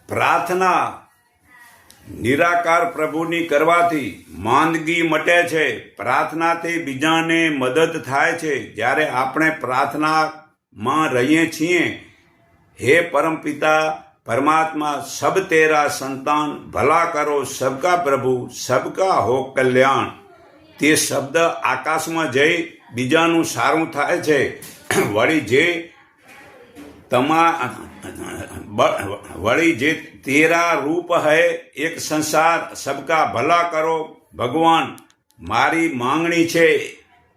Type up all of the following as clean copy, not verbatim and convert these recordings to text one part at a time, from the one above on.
પ્રાર્થના નિરાકાર પ્રભુની કરવાથી માંદગી મટે છે. પ્રાર્થનાથી બીજાને મદદ થાય છે. જ્યારે આપણે પ્રાર્થનામાં રહીએ છીએ, હે પરમપિતા પરમાત્મા, સબ તેરા સંતાન, ભલા કરો સબકા પ્રભુ, સબકા હો કલ્યાણ. તે શબ્દ આકાશમાં જઈ બીજાનું સારું થાય છે. વળી જે તેરા રૂપ હૈ એક સંસાર, સબકા ભલા કરો ભગવાન. મારી માંગણી છે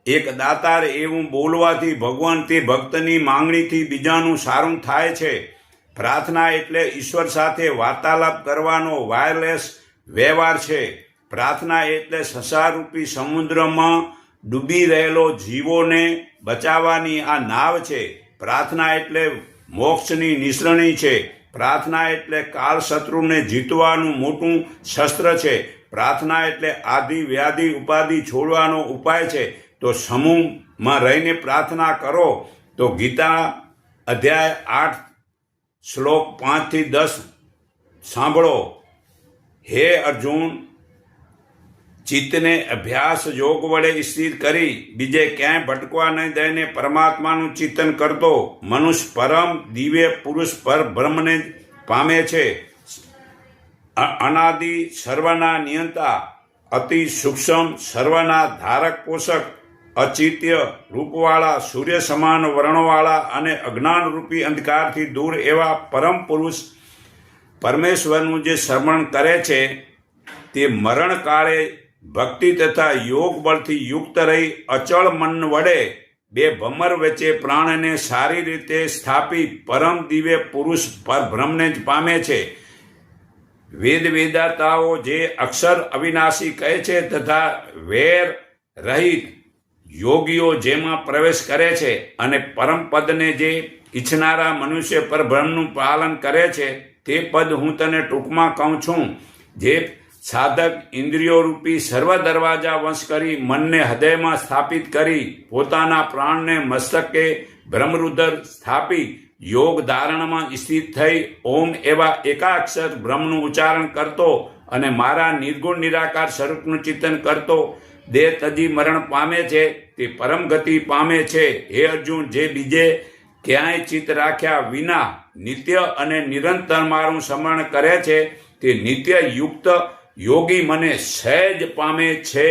એક દાતાર, એવું બોલવાથી ભગવાન તે ભક્તની માંગણીથી બીજાનું સારું થાય છે. પ્રાર્થના એટલે ઈશ્વર સાથે વાર્તાલાપ કરવાનો વાયરલેસ વ્યવહાર છે. પ્રાર્થના એટલે સંસારરૂપી સમુદ્રમાં ડૂબી રહેલો જીવોને બચાવવાની આ નાવ છે. પ્રાર્થના એટલે મોક્ષની નિસરણી છે. પ્રાર્થના એટલે કાળ શત્રુને જીતવાનું મોટું શસ્ત્ર છે. પ્રાર્થના એટલે આદિ વ્યાધિ ઉપાધિ છોડવાનો ઉપાય છે. તો સમૂહમાં રહીને પ્રાર્થના કરો. તો ગીતા અધ્યાય 8 શ્લોક 5-10 સાંભળો. હે અર્જુન, ચિત્તને અભ્યાસ યોગ વડે સ્થિર કરી બીજે ક્યાંય ભટકવા નહીં દઈને પરમાત્માનું ચિંતન કરતો મનુષ્ય પરમ દિવ્ય પુરુષ પર બ્રહ્મને પામે છે. અનાદિ સર્વના નિયંતા, અતિ સૂક્ષ્મ સર્વના ધારક પોષક, અચિત્ય રૂપવાળા, સૂર્ય સમાન વર્ણવાળા અને અજ્ઞાન રૂપી અંધકારથી દૂર એવા પરમ પુરુષ પરમેશ્વરનું જે શ્રવણ કરે છે તે મરણકાળે ભક્તિ તથા યોગ બળથી યુક્ત રહી અચળ મન વડે બે ભમર વચ્ચે પ્રાણને સારી રીતે સ્થાપી પરમ દિવ્ય પુરુષ પરબ્રહ્મને જ પામે છે. વેદાતાઓ જે અક્ષર અવિનાશી કહે છે તથા વેર રહિત યોગીઓ જેમાં પ્રવેશ કરે છે અને પરમ પદને જે ઈચ્છનારા મનુષ્ય પરબ્રહ્મનું પાલન કરે છે તે પદ હું તને ટૂંકમાં કહું છું. જે સાધક ઇન્દ્રિયો રૂપી સર્વ દરવાજા વંશ કરી મનને હૃદયમાં સ્થાપિત કરી પોતાના પ્રાણને મસ્તકે બ્રહ્મરુદ્ર સ્થાપી યોગ ધારણમાં સ્થિત થઈ ઓમ એવા એકાક્ષર બ્રહ્મનું ઉચ્ચારણ કરતો અને મારા નિર્ગુણ નિરાકાર સ્વરૂપનું ચિંતન કરતો દેહ તજી મરણ પામે છે તે પરમ ગતિ પામે છે. હે અર્જુન, જે બીજે ક્યાંય ચિત્ત રાખ્યા વિના નિત્ય અને નિરંતર મારું સ્મરણ કરે છે તે નિત્ય યુક્ત યોગી મને સહેજ પામે છે.